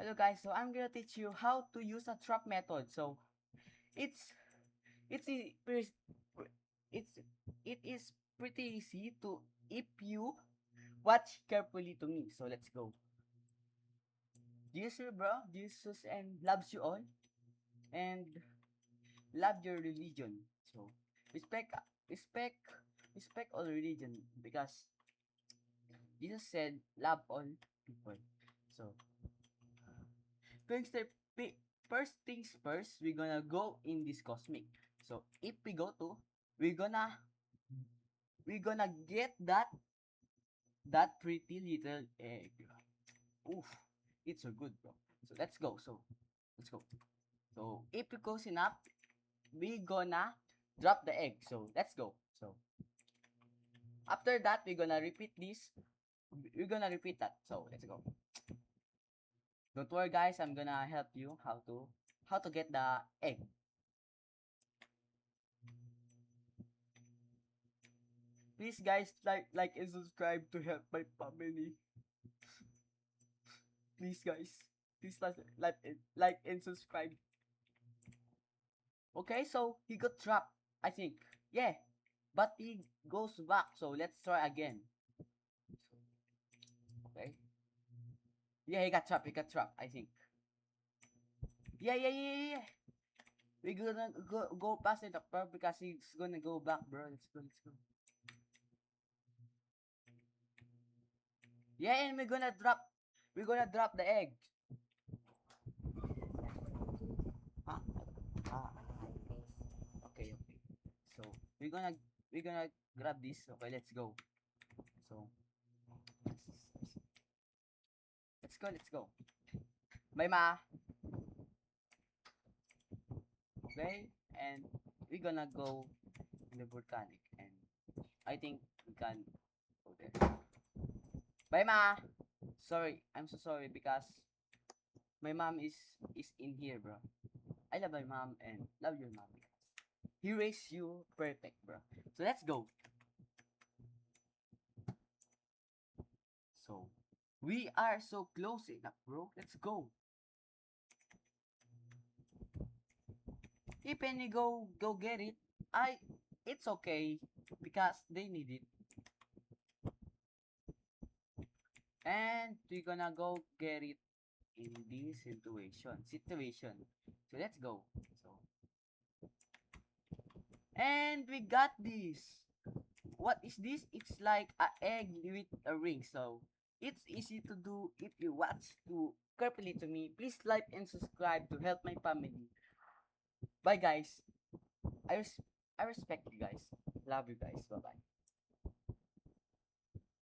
Hello guys, so I'm gonna teach you how to use a trap method. So it's it's e- pre- it's it is pretty easy to if you watch carefully to me. So let's go. Jesus, bro, Jesus and loves you all and love your religion. So respect respect respect all religion because Jesus said love all people. So first step, first things first, we're gonna go in this cosmic. So if we go to, we're gonna we're gonna get that pretty little egg. Oof, it's so good, bro. So let's go. So let's go. So if it goes enough, we gonna drop the egg. So let's go. So after that, we're gonna repeat this. We're gonna repeat that. So let's go. Don't worry, guys. I'm gonna help you how to get the egg. Please guys like and subscribe to help my family. Please guys. Please like and subscribe. Okay, so he got trapped, I think. Yeah. But he goes back, so let's try again. Okay. Yeah, he got trapped, I think. Yeah. We're gonna go past it up, bro, because he's gonna go back, bro. Let's go. Yeah, and we're gonna drop the egg. Huh? Ah, okay. So we're gonna grab this. Okay, let's go. So let's go. Bye ma. Okay, and we're gonna go in the volcanic, and I think we can go there. Bye ma. Sorry, I'm so sorry because my mom is in here, bro. I love my mom and love your mom because he raised you perfect, bro. So let's go. So we are so close enough, bro. Let's go. If any go get it, it's okay because they need it. And we're gonna go get it in this situation. So let's go. So and we got this. What is this? It's like a egg with a ring. So it's easy to do if you watch to carefully to me. Please like and subscribe to help my family. Bye guys. I res- I respect you guys. Love you guys. Bye bye.